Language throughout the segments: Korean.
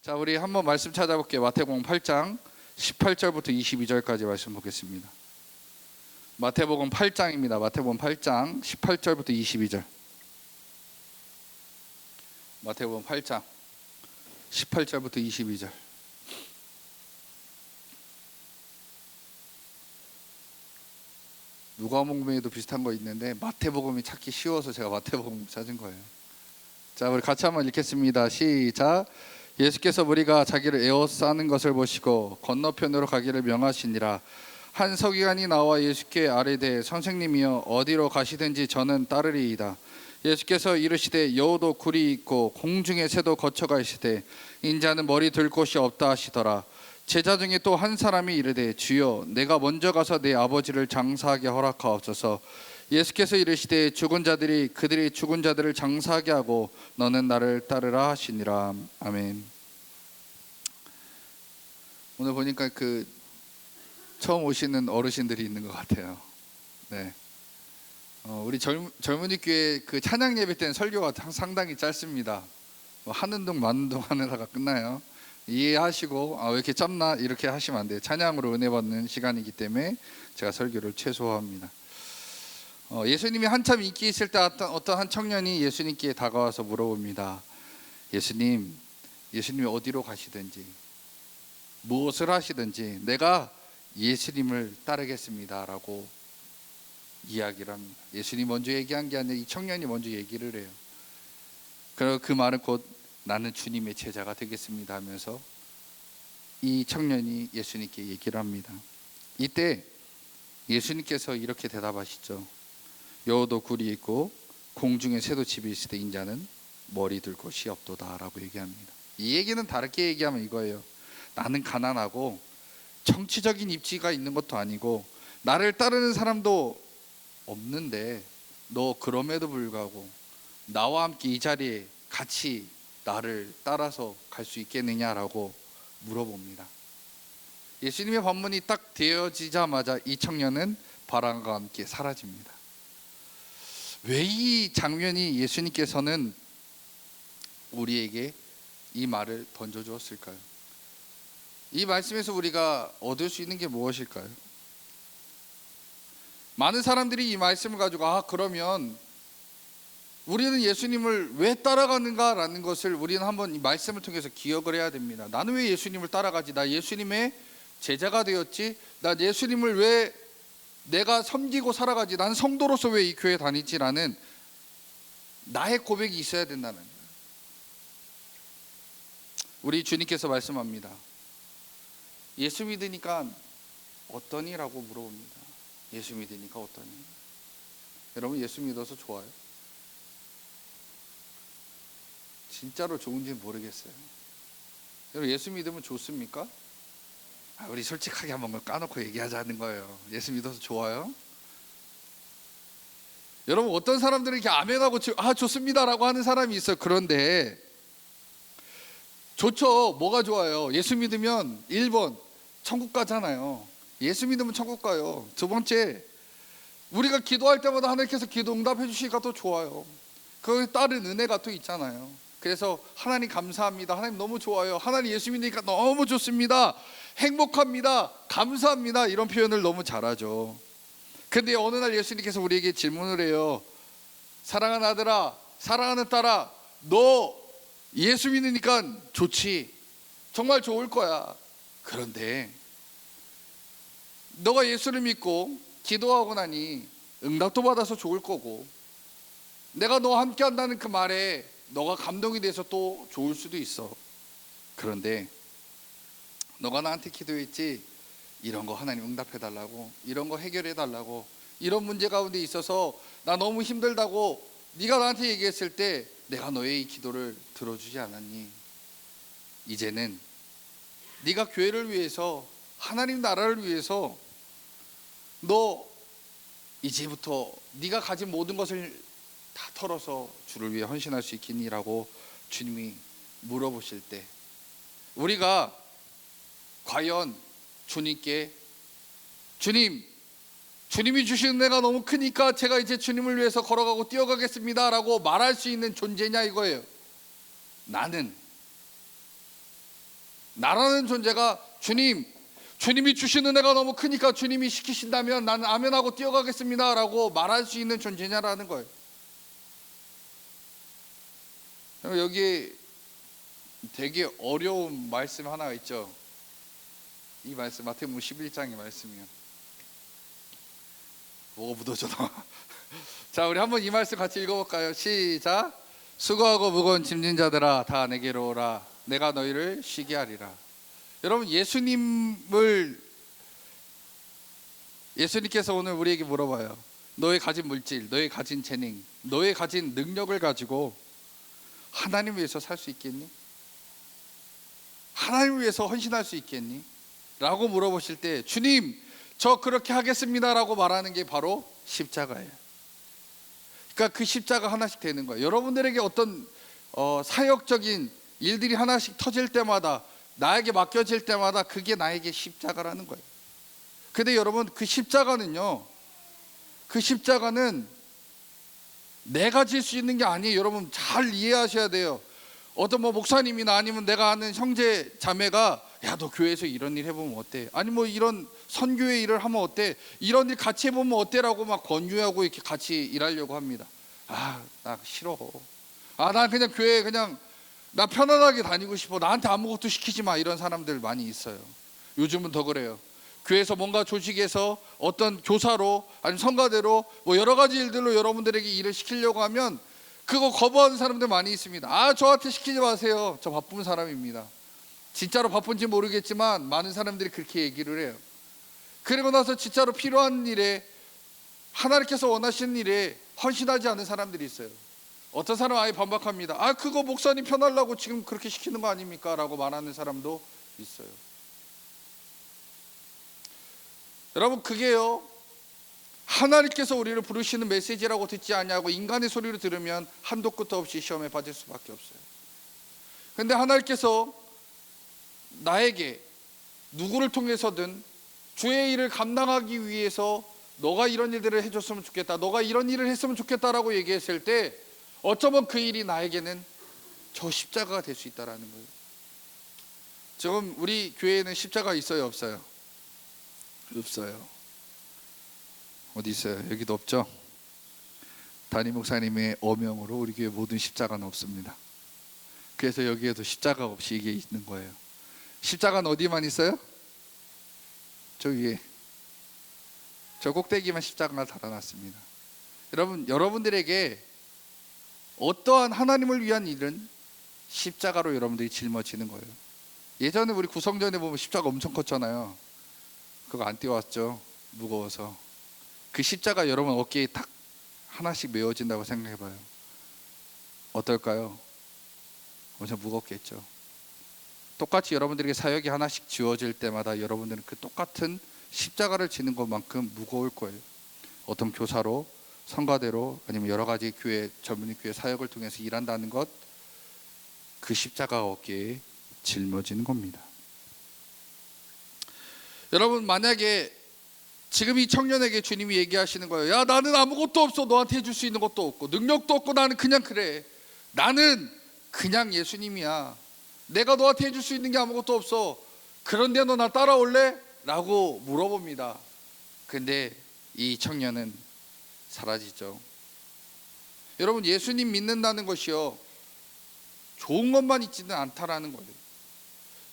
자, 우리 한번 말씀 찾아볼게요. 마태복음 8장 18절부터 22절까지 말씀 보겠습니다. 마태복음 8장입니다. 마태복음 8장 18절부터 22절. 마태복음 8장 18절부터 22절. 누가복음에도 비슷한 거 있는데 마태복음이 찾기 쉬워서 제가 마태복음 찾은 거예요. 자, 우리 같이 한번 읽겠습니다. 시작. 예수께서 무리가 자기를 에워싸는 것을 보시고 건너편으로 가기를 명하시니라. 한 서기관이 나와 예수께 아뢰되 선생님이여 어디로 가시든지 저는 따르리이다. 예수께서 이르시되 여우도 굴이 있고 공중의 새도 거쳐가 있으되 인자는 머리 들 곳이 없다 하시더라. 제자 중에 또 한 사람이 이르되 주여 내가 먼저 가서 내 아버지를 장사하게 허락하옵소서. 예수께서 이르시되 죽은 자들이 그들이 죽은 자들을 장사하게 하고 너는 나를 따르라 하시니라. 아멘. 오늘 보니까 처음 오시는 어르신들이 있는 것 같아요. 네. 우리 젊은이 교회 찬양 예배 때는 설교가 상당히 짧습니다. 하는 둥 마는 둥 하느라가 끝나요. 이해하시고 왜 이렇게 짧나 이렇게 하시면 안 돼요. 찬양으로 은혜 받는 시간이기 때문에 제가 설교를 최소화합니다. 예수님이 한참 인기 있을 때 어떤 한 청년이 예수님께 다가와서 물어봅니다. 예수님이 어디로 가시든지 무엇을 하시든지 내가 예수님을 따르겠습니다 라고 이야기를 합니다. 예수님이 먼저 얘기한 게 아니라 이 청년이 먼저 얘기를 해요. 그리고 그 말은 곧 나는 주님의 제자가 되겠습니다 하면서 이 청년이 예수님께 얘기를 합니다. 이때 예수님께서 이렇게 대답하시죠. 여우도 굴이 있고 공중에 새도 집이 있을 때 인자는 머리 들 곳이 없도다 라고 얘기합니다. 이 얘기는 다르게 얘기하면 이거예요. 나는 가난하고 정치적인 입지가 있는 것도 아니고 나를 따르는 사람도 없는데 너 그럼에도 불구하고 나와 함께 이 자리에 같이 나를 따라서 갈 수 있겠느냐라고 물어봅니다. 예수님의 반문이 딱 되어지자마자 이 청년은 바람과 함께 사라집니다. 왜 이 장면이 예수님께서는 우리에게 이 말을 던져주었을까요? 이 말씀에서 우리가 얻을 수 있는 게 무엇일까요? 많은 사람들이 이 말씀을 가지고 그러면 우리는 예수님을 왜 따라가는가라는 것을 우리는 한번 이 말씀을 통해서 기억을 해야 됩니다. 나는 왜 예수님을 따라가지? 나 예수님의 제자가 되었지? 나 예수님을 왜 내가 섬기고 살아가지? 난 성도로서 왜 이 교회 다니지라는 나의 고백이 있어야 된다는 거예요. 우리 주님께서 말씀합니다. 예수 믿으니까 어떠니? 라고 물어봅니다. 예수 믿으니까 어떠니? 여러분 예수 믿어서 좋아요? 진짜로 좋은지는 모르겠어요. 여러분 예수 믿으면 좋습니까? 우리 솔직하게 한번 까놓고 얘기하자는 거예요. 예수 믿어서 좋아요? 여러분 어떤 사람들은 이렇게 아멘하고 좋습니다 라고 하는 사람이 있어요. 그런데 좋죠. 뭐가 좋아요? 예수 믿으면 1번 천국 가잖아요. 예수 믿으면 천국 가요. 두 번째, 우리가 기도할 때마다 하나님께서 기도 응답해 주시니까 또 좋아요. 거기에 따른 은혜가 또 있잖아요. 그래서 하나님 감사합니다. 하나님 너무 좋아요. 하나님 예수 믿으니까 너무 좋습니다. 행복합니다. 감사합니다. 이런 표현을 너무 잘하죠. 근데 어느 날 예수님께서 우리에게 질문을 해요. 사랑하는 아들아, 사랑하는 딸아, 너 예수 믿으니까 좋지. 정말 좋을 거야. 그런데 너가 예수를 믿고 기도하고 나니 응답도 받아서 좋을 거고 내가 너와 함께 한다는 그 말에 너가 감동이 돼서 또 좋을 수도 있어. 그런데 너가 나한테 기도했지? 이런 거 하나님 응답해 달라고, 이런 거 해결해 달라고, 이런 문제 가운데 있어서 나 너무 힘들다고 네가 나한테 얘기했을 때 내가 너의 이 기도를 들어주지 않았니? 이제는 네가 교회를 위해서 하나님 나라를 위해서 너 이제부터 네가 가진 모든 것을 다 털어서 주를 위해 헌신할 수 있겠니? 라고 주님이 물어보실 때 우리가 과연 주님께 주님이 주시는 은혜가 너무 크니까 제가 이제 주님을 위해서 걸어가고 뛰어가겠습니다 라고 말할 수 있는 존재냐 이거예요. 나는 나라는 존재가 주님이 주신 은혜가 너무 크니까 주님이 시키신다면 나는 아멘하고 뛰어가겠습니다 라고 말할 수 있는 존재냐라는 거예요. 여기 되게 어려운 말씀 하나가 있죠. 이 말씀 마태복음 11장의 말씀이요. 뭐가 묻어져 나와. 자, 우리 한번 이 말씀 같이 읽어볼까요? 시작. 수고하고 무거운 짐진 자들아 다 내게로 오라. 내가 너희를 쉬게 하리라. 여러분, 예수님께서 오늘 우리에게 물어봐요. 너의 가진 물질, 너의 가진 재능, 너의 가진 능력을 가지고 하나님 위해서 살 수 있겠니? 하나님 위해서 헌신할 수 있겠니? 라고 물어보실 때 주님, 저 그렇게 하겠습니다 라고 말하는 게 바로 십자가예요. 그러니까 그 십자가 하나씩 되는 거예요. 여러분들에게 어떤 사역적인 일들이 하나씩 터질 때마다, 나에게 맡겨질 때마다 그게 나에게 십자가라는 거예요. 근데 여러분, 그 십자가는 내가 질 수 있는 게 아니에요. 여러분 잘 이해하셔야 돼요. 어떤 목사님이나 아니면 내가 아는 형제 자매가 야, 너 교회에서 이런 일 해보면 어때? 아니 이런 선교의 일을 하면 어때? 이런 일 같이 해보면 어때라고 막 권유하고 이렇게 같이 일하려고 합니다. 아, 나 싫어. 난 그냥 교회에 나 편안하게 다니고 싶어. 나한테 아무것도 시키지 마. 이런 사람들 많이 있어요. 요즘은 더 그래요. 교회에서 뭔가 조직에서 어떤 교사로 아니면 성가대로 여러 가지 일들로 여러분들에게 일을 시키려고 하면 그거 거부하는 사람들 많이 있습니다. 저한테 시키지 마세요. 저 바쁜 사람입니다. 진짜로 바쁜지 모르겠지만 많은 사람들이 그렇게 얘기를 해요. 그리고 나서 진짜로 필요한 일에, 하나님께서 원하시는 일에 헌신하지 않은 사람들이 있어요. 어떤 사람은 아예 반박합니다. 그거 목사님 편하려고 지금 그렇게 시키는 거 아닙니까? 라고 말하는 사람도 있어요. 여러분, 그게요, 하나님께서 우리를 부르시는 메시지라고 듣지 않냐고 인간의 소리를 들으면 한도 끝도 없이 시험에 빠질 수밖에 없어요. 근데 하나님께서 나에게 누구를 통해서든 주의 일을 감당하기 위해서 너가 이런 일들을 해줬으면 좋겠다, 너가 이런 일을 했으면 좋겠다라고 얘기했을 때 어쩌면 그 일이 나에게는 저 십자가가 될 수 있다라는 거예요. 지금 우리 교회에는 십자가 있어요, 없어요? 없어요. 어디 있어요? 여기도 없죠? 담임 목사님의 어명으로 우리 교회 모든 십자가는 없습니다. 그래서 여기에도 십자가 없이 이게 있는 거예요. 십자가는 어디만 있어요? 저 위에, 저 꼭대기만 십자가가 달아놨습니다. 여러분들에게 어떠한 하나님을 위한 일은 십자가로 여러분들이 짊어지는 거예요. 예전에 우리 구성전에 보면 십자가 엄청 컸잖아요. 그거 안 띄워왔죠? 무거워서. 그 십자가 여러분 어깨에 딱 하나씩 메워진다고 생각해봐요. 어떨까요? 엄청 무겁겠죠. 똑같이 여러분들에게 사역이 하나씩 지워질 때마다 여러분들은 그 똑같은 십자가를 지는 것만큼 무거울 거예요. 어떤 교사로, 성가대로, 아니면 여러 가지 교회, 전문의 교회 사역을 통해서 일한다는 것, 그 십자가 어깨에 짊어지는 겁니다. 여러분, 만약에 지금 이 청년에게 주님이 얘기하시는 거예요. 야, 나는 아무것도 없어. 너한테 해줄 수 있는 것도 없고 능력도 없고 나는 그냥 그래. 나는 그냥 예수님이야. 내가 너한테 해줄 수 있는 게 아무것도 없어. 그런데 너 나 따라올래? 라고 물어봅니다. 근데 이 청년은 사라지죠. 여러분, 예수님 믿는다는 것이요, 좋은 것만 있지는 않다라는 거예요.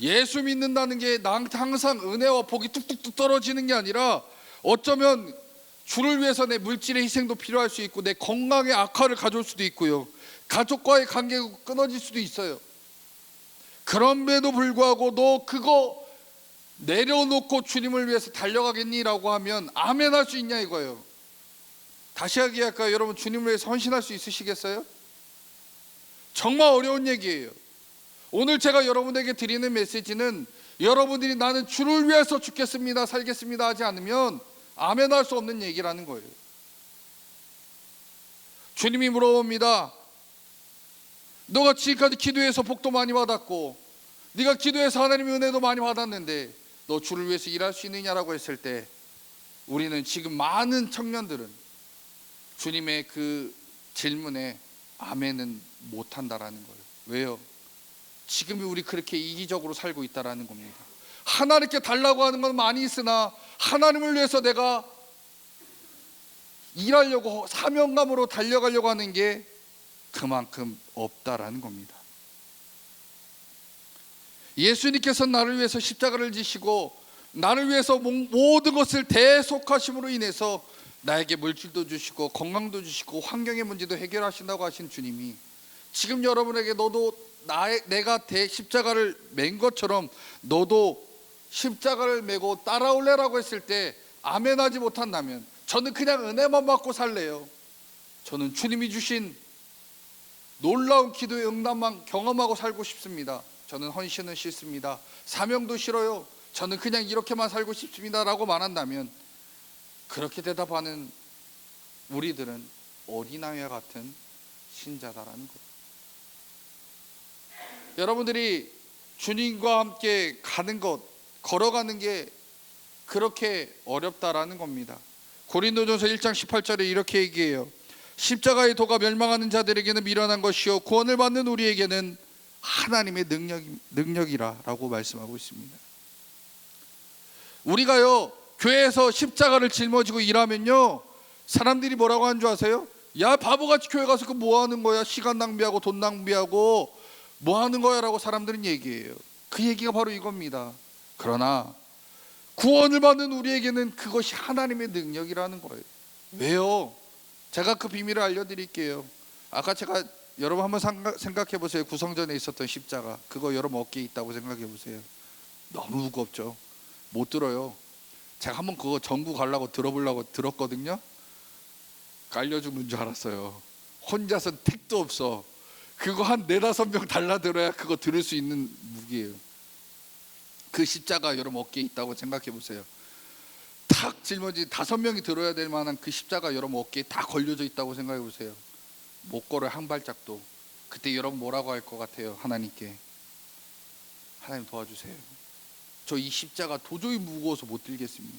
예수 믿는다는 게 나한테 항상 은혜와 복이 뚝뚝뚝 떨어지는 게 아니라 어쩌면 주를 위해서 내 물질의 희생도 필요할 수 있고 내 건강에 악화를 가져올 수도 있고요, 가족과의 관계가 끊어질 수도 있어요. 그럼에도 불구하고 너 그거 내려놓고 주님을 위해서 달려가겠니? 라고 하면 아멘 할 수 있냐 이거예요. 다시 얘기할까요? 여러분, 주님을 위해서 헌신할 수 있으시겠어요? 정말 어려운 얘기예요. 오늘 제가 여러분에게 드리는 메시지는 여러분들이 나는 주를 위해서 죽겠습니다, 살겠습니다 하지 않으면 아멘 할 수 없는 얘기라는 거예요. 주님이 물어봅니다. 너가 지금까지 기도해서 복도 많이 받았고 네가 기도해서 하나님의 은혜도 많이 받았는데 너 주를 위해서 일할 수 있느냐라고 했을 때 우리는 지금 많은 청년들은 주님의 그 질문에 아멘은 못한다라는 거예요. 왜요? 지금이 우리 그렇게 이기적으로 살고 있다라는 겁니다. 하나님께 달라고 하는 건 많이 있으나 하나님을 위해서 내가 일하려고 사명감으로 달려가려고 하는 게 그만큼 없다라는 겁니다. 예수님께서 나를 위해서 십자가를 지시고 나를 위해서 모든 것을 대속하심으로 인해서 나에게 물질도 주시고 건강도 주시고 환경의 문제도 해결하신다고 하신 주님이 지금 여러분에게 너도 내가 십자가를 맨 것처럼 너도 십자가를 메고 따라올래라고 했을 때 아멘하지 못한다면 저는 그냥 은혜만 받고 살래요. 저는 주님이 주신 놀라운 기도의 응답만 경험하고 살고 싶습니다. 저는 헌신은 싫습니다. 사명도 싫어요. 저는 그냥 이렇게만 살고 싶습니다 라고 말한다면 그렇게 대답하는 우리들은 어린아이와 같은 신자다라는 것. 여러분들이 주님과 함께 가는 것, 걸어가는 게 그렇게 어렵다라는 겁니다. 고린도전서 1장 18절에 이렇게 얘기해요. 십자가의 도가 멸망하는 자들에게는 미련한 것이요 구원을 받는 우리에게는 하나님의 능력이라 라고 말씀하고 있습니다. 우리가요 교회에서 십자가를 짊어지고 일하면요 사람들이 뭐라고 하는 줄 아세요? 야 바보같이 교회 가서 그 뭐 하는 거야? 시간 낭비하고 돈 낭비하고 뭐 하는 거야? 라고 사람들은 얘기해요. 그 얘기가 바로 이겁니다. 그러나 구원을 받는 우리에게는 그것이 하나님의 능력이라는 거예요. 왜요? 제가 그 비밀을 알려드릴게요. 아까 제가 여러분 한번 생각해 보세요. 구성전에 있었던 십자가, 그거 여러분 어깨에 있다고 생각해 보세요. 너무 무겁죠. 못 들어요. 제가 한번 그거 전구 가려고 들어보려고 들었거든요. 깔려 죽는 줄 알았어요. 혼자서 택도 없어. 그거 한 4-5명 달라들어야 그거 들을 수 있는 무기예요. 그 십자가 여러분 어깨에 있다고 생각해 보세요. 탁 짊어진 5명이 들어야 될 만한 그 십자가 여러분 어깨에 다 걸려져 있다고 생각해 보세요. 못 걸어요, 한 발짝도. 그때 여러분 뭐라고 할 것 같아요? 하나님께 하나님 도와주세요. 저 이 십자가 도저히 무거워서 못 들겠습니다.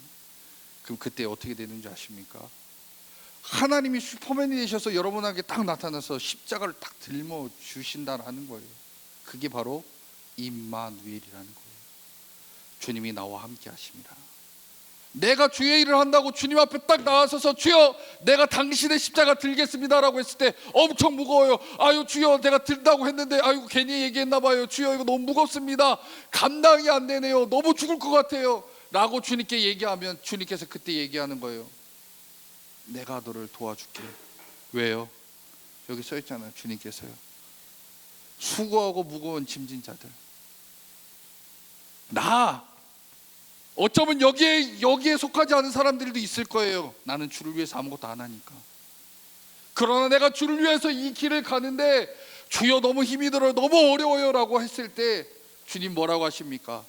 그럼 그때 어떻게 되는지 아십니까? 하나님이 슈퍼맨이 되셔서 여러분에게 딱 나타나서 십자가를 딱 들며 주신다라는 거예요. 그게 바로 임마누엘이라는 거예요. 주님이 나와 함께 하십니다. 내가 주의 일을 한다고 주님 앞에 딱 나와서서 주여 내가 당신의 십자가 들겠습니다라고 했을 때 엄청 무거워요. 아유 주여 내가 들다고 했는데 아유 괜히 얘기했나 봐요. 주여 이거 너무 무겁습니다. 감당이 안 되네요. 너무 죽을 것 같아요 라고 주님께 얘기하면 주님께서 그때 얘기하는 거예요. 내가 너를 도와줄게. 왜요? 여기 써 있잖아요. 주님께서요. 수고하고 무거운 짐진 자들. 어쩌면 여기에 속하지 않은 사람들도 있을 거예요. 나는 주를 위해서 아무것도 안 하니까. 그러나 내가 주를 위해서 이 길을 가는데 주여 너무 힘이 들어요. 너무 어려워요 라고 했을 때 주님 뭐라고 하십니까?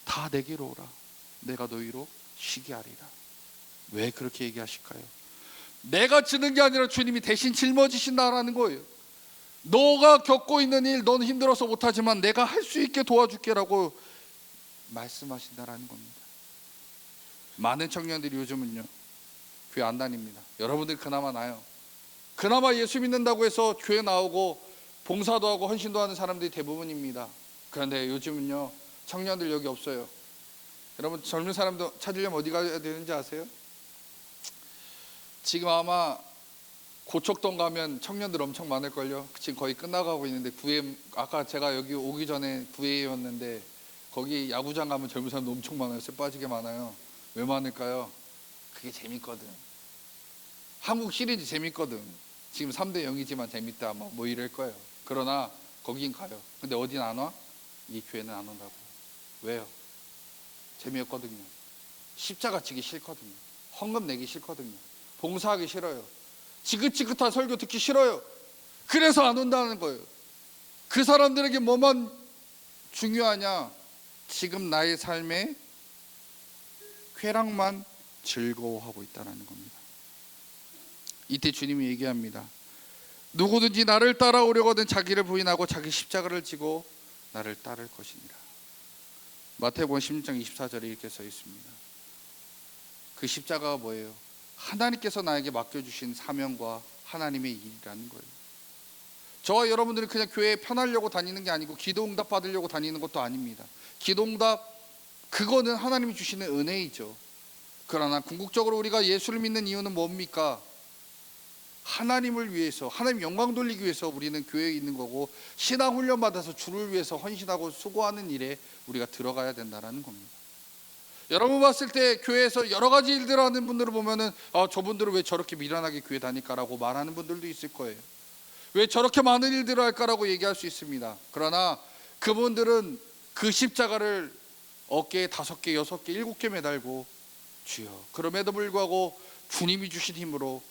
다 내게로 오라. 내가 너희로 쉬게 하리라. 왜 그렇게 얘기하실까요? 내가 지는 게 아니라 주님이 대신 짊어지신다라는 거예요. 너가 겪고 있는 일 넌 힘들어서 못하지만 내가 할 수 있게 도와줄게 라고 말씀하신다라는 겁니다. 많은 청년들이 요즘은요 교회 안 다닙니다. 여러분들 그나마 나요. 그나마 예수 믿는다고 해서 교회 나오고 봉사도 하고 헌신도 하는 사람들이 대부분입니다. 그런데 요즘은요 청년들 여기 없어요. 여러분 젊은 사람들 찾으려면 어디 가야 되는지 아세요? 지금 아마 고척동 가면 청년들 엄청 많을걸요. 지금 거의 끝나가고 있는데 아까 제가 여기 오기 전에 구회였는데 거기 야구장 가면 젊은 사람들 엄청 많아요. 쎄 빠지게 많아요. 왜 많을까요? 그게 재밌거든. 한국 시리즈 재밌거든. 지금 3-0이지만 재밌다 뭐 이럴 거예요. 그러나 거긴 가요. 근데 어딘 안 와? 이 교회는 안 온다고. 왜요? 재미없거든요. 십자가 지기 싫거든요. 헌금 내기 싫거든요. 봉사하기 싫어요. 지긋지긋한 설교 듣기 싫어요. 그래서 안 온다는 거예요. 그 사람들에게 뭐만 중요하냐? 지금 나의 삶에 쾌락만 즐거워하고 있다는 겁니다. 이때 주님이 얘기합니다. 누구든지 나를 따라오려거든 자기를 부인하고 자기 십자가를 지고 나를 따를 것이니라. 마태복음 16장 24절에 이렇게 써 있습니다. 그 십자가가 뭐예요? 하나님께서 나에게 맡겨주신 사명과 하나님의 일이라는 거예요. 저와 여러분들은 그냥 교회에 편하려고 다니는 게 아니고 기도 응답 받으려고 다니는 것도 아닙니다. 기도 응답, 그거는 하나님이 주시는 은혜이죠. 그러나 궁극적으로 우리가 예수를 믿는 이유는 뭡니까? 하나님을 위해서, 하나님 영광 돌리기 위해서 우리는 교회에 있는 거고, 신앙 훈련 받아서 주를 위해서 헌신하고 수고하는 일에 우리가 들어가야 된다는 겁니다. 여러분 봤을 때 교회에서 여러 가지 일들을 하는 분들을 보면은 저분들은 왜 저렇게 미련하게 교회 다닐까라고 말하는 분들도 있을 거예요. 왜 저렇게 많은 일들을 할까라고 얘기할 수 있습니다. 그러나 그분들은 그 십자가를 어깨에 5개, 6개, 7개 매달고, 주여, 그럼에도 불구하고 주님이 주신 힘으로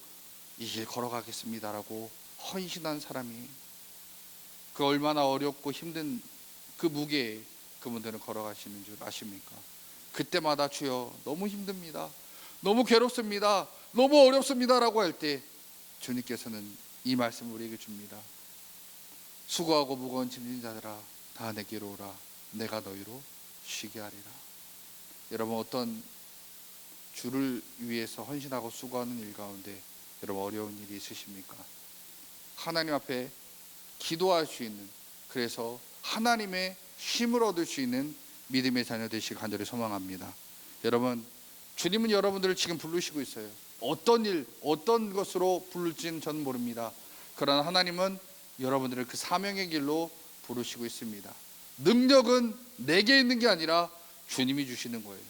이 길 걸어가겠습니다라고 헌신한 사람이, 그 얼마나 어렵고 힘든 그 무게에 그분들은 걸어가시는 줄 아십니까? 그때마다 주여 너무 힘듭니다, 너무 괴롭습니다, 너무 어렵습니다라고 할 때 주님께서는 이 말씀을 우리에게 줍니다. 수고하고 무거운 짐진 자들아 다 내게로 오라, 내가 너희로 쉬게 하리라. 여러분, 어떤 주를 위해서 헌신하고 수고하는 일 가운데 여러분 어려운 일이 있으십니까? 하나님 앞에 기도할 수 있는, 그래서 하나님의 힘을 얻을 수 있는 믿음의 자녀 되시길 간절히 소망합니다. 여러분, 주님은 여러분들을 지금 부르시고 있어요. 어떤 일, 어떤 것으로 부를지는 저는 모릅니다. 그러나 하나님은 여러분들을 그 사명의 길로 부르시고 있습니다. 능력은 내게 있는 게 아니라 주님이 주시는 거예요.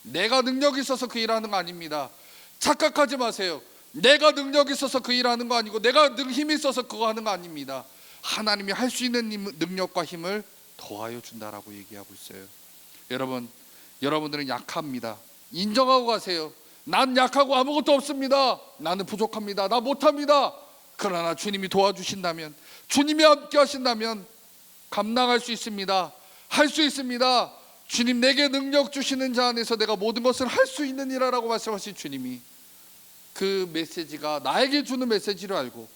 내가 능력이 있어서 그 일하는 거 아닙니다. 착각하지 마세요. 내가 능력이 있어서 그 일하는 거 아니고, 내가 힘이 있어서 그거 하는 거 아닙니다. 하나님이 할 수 있는 능력과 힘을 더하여 준다라고 얘기하고 있어요. 여러분, 여러분들은 약합니다. 인정하고 가세요. 난 약하고 아무것도 없습니다. 나는 부족합니다. 나 못합니다. 그러나 주님이 도와주신다면, 주님이 함께 하신다면 감당할 수 있습니다. 할 수 있습니다. 주님, 내게 능력 주시는 자 안에서 내가 모든 것을 할 수 있느니라라고 말씀하신 주님이, 그 메시지가 나에게 주는 메시지를 알고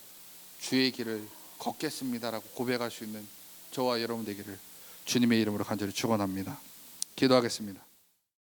주의 길을 걷겠습니다라고 고백할 수 있는 저와 여러분 되기를 주님의 이름으로 간절히 축원합니다. 기도하겠습니다.